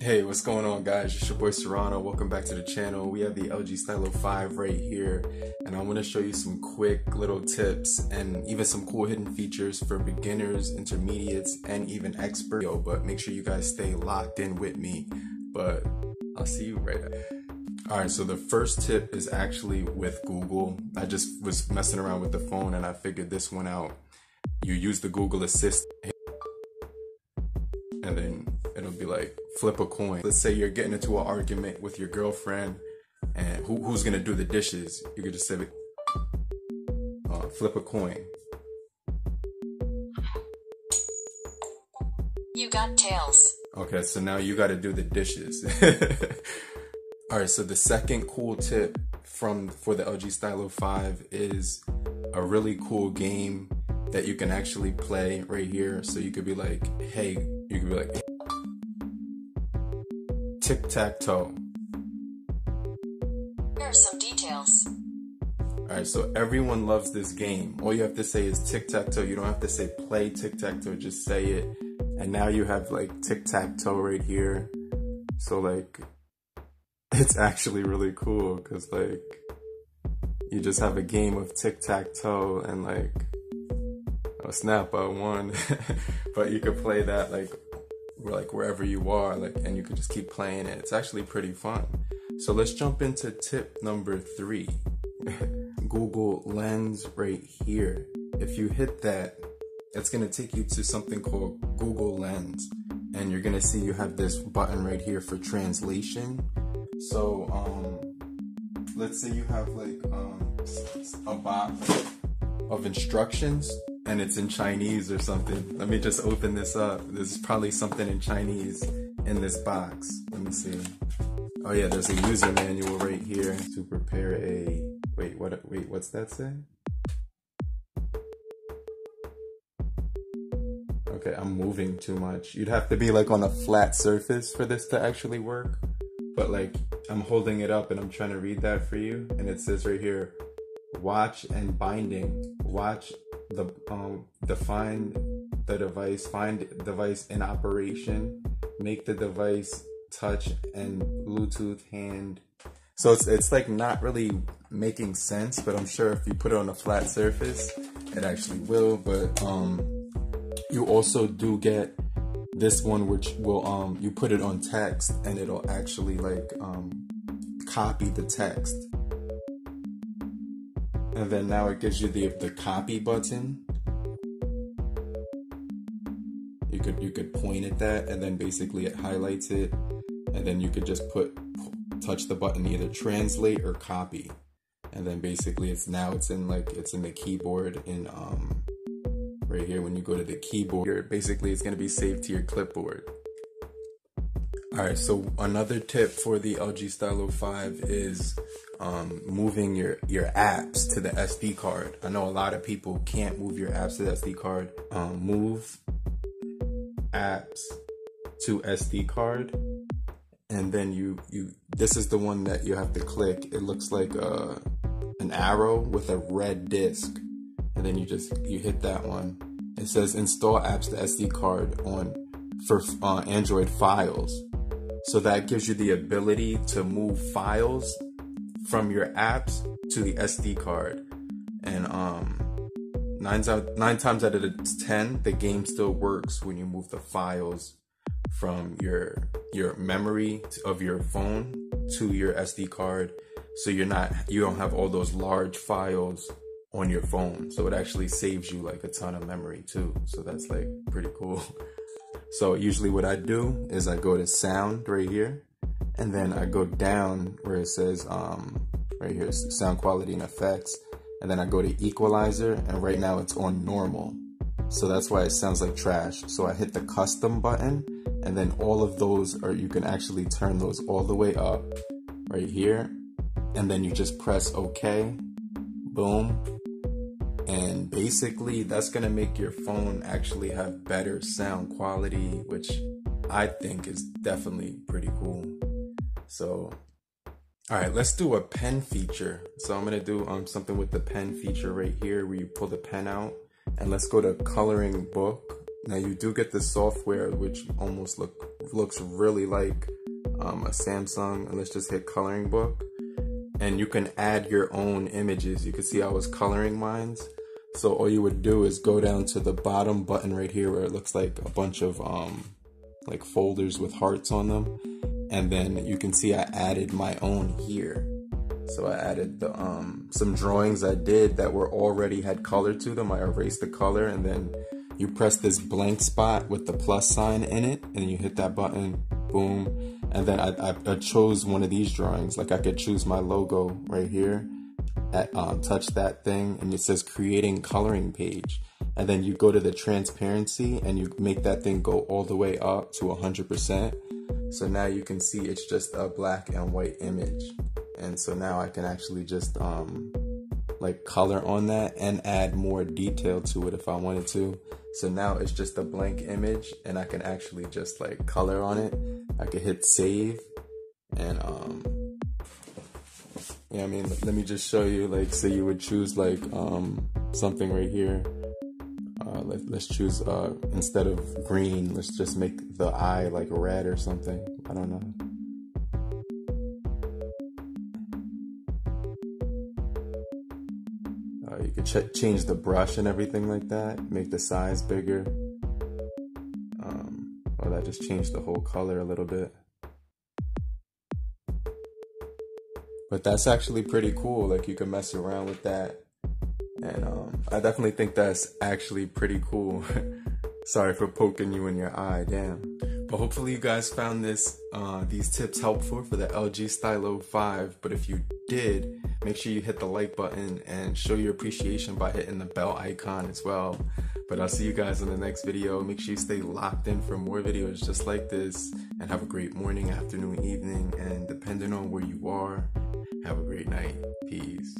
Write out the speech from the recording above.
Hey, what's going on, guys? It's your boy Serrano. Welcome back to the channel. We have the LG Stylo 5 right here, and I want to show you some quick little tips and even some cool hidden features for beginners, intermediates, and even experts. But make sure you guys stay locked in with me, but I'll see you right after. Alright, so the first tip is actually with Google. I just was messing around with the phone and I figured this one out. You use the Google Assistant and then it'll be like, flip a coin. Let's say you're getting into an argument with your girlfriend and who's gonna do the dishes? You could just say, flip a coin. You got tails. Okay, so now you gotta do the dishes. Alright, so the second cool tip for the LG Stylo 5 is a really cool game that you can actually play right here. So you could be like, hey, Tic Tac Toe. Here are some details. Alright, so everyone loves this game. All you have to say is Tic Tac Toe. You don't have to say play Tic Tac Toe, just say it. And now you have like Tic Tac Toe right here. So like, it's actually really cool because like, you just have a game of Tic Tac Toe and like, oh snap, I won. But you could play that like wherever you are, like, and you could just keep playing it. It's actually pretty fun. So let's jump into tip number 3. Google Lens right here. If you hit that, it's gonna take you to something called Google Lens, and you're gonna see you have this button right here for translation. So let's say you have like a box of instructions and it's in Chinese or something. Let me just open this up. There's probably something in Chinese in this box. Let me see. Oh yeah, there's a user manual right here to prepare a, wait, what's that say? Okay, I'm moving too much. You'd have to be like on a flat surface for this to actually work. But like, I'm holding it up and I'm trying to read that for you. And it says right here, watch and binding. Watch find device in operation, make the device touch and Bluetooth hand. So it's like not really making sense, but I'm sure if you put it on a flat surface, it actually will. But you also do get this one, which will you put it on text and it'll actually like copy the text. And then now it gives you the copy button. You could point at that and then basically it highlights it, and then you could just touch the button, either translate or copy, and then basically it's in the keyboard in right here. When you go to the keyboard, basically it's going to be saved to your clipboard. Alright, so another tip for the LG Stylo 5 is moving your apps to the SD card. I know a lot of people can't move your apps to the SD card. Move apps to SD card, and then this is the one that you have to click. It looks like an arrow with a red disc, and then you hit that one. It says install apps to SD card for Android files. So that gives you the ability to move files from your apps to the SD card. And 9 times out of 10, the game still works when you move the files from your memory of your phone to your SD card. So you don't have all those large files on your phone. So it actually saves you like a ton of memory too. So that's like pretty cool. So usually what I do is I go to sound right here, and then I go down where it says right here, sound quality and effects, and then I go to equalizer, and right now it's on normal. So that's why it sounds like trash. So I hit the custom button, and then all of those you can actually turn those all the way up right here, and then you just press OK, boom. And basically that's gonna make your phone actually have better sound quality, which I think is definitely pretty cool. So, all right, let's do a pen feature. So I'm gonna do something with the pen feature right here, where you pull the pen out, and let's go to coloring book. Now you do get the software, which almost look looks really like a Samsung. And let's just hit coloring book. And you can add your own images. You can see I was coloring mine. So all you would do is go down to the bottom button right here where it looks like a bunch of like folders with hearts on them. And then you can see I added my own here. So I added the some drawings I did that were already had color to them. I erased the color, and then you press this blank spot with the plus sign in it, and you hit that button, boom. And then I chose one of these drawings. Like I could choose my logo right here, touch that thing, and it says creating coloring page. And then you go to the transparency and you make that thing go all the way up to 100%. So now you can see it's just a black and white image. And so now I can actually just like color on that and add more detail to it if I wanted to. So now it's just a blank image and I can actually just like color on it. I could hit save and yeah, I mean, let me just show you, like, say you would choose like something right here. Let's choose instead of green, let's just make the eye like red or something. I don't know. You could change the brush and everything like that, make the size bigger. Oh, that just changed the whole color a little bit. But that's actually pretty cool. Like you can mess around with that. And I definitely think that's actually pretty cool. Sorry for poking you in your eye, damn. But hopefully you guys found these tips helpful for the LG Stylo 5. But if you did, make sure you hit the like button and show your appreciation by hitting the bell icon as well. But I'll see you guys in the next video. Make sure you stay locked in for more videos just like this. And have a great morning, afternoon, evening. And depending on where you are, have a great night. Peace.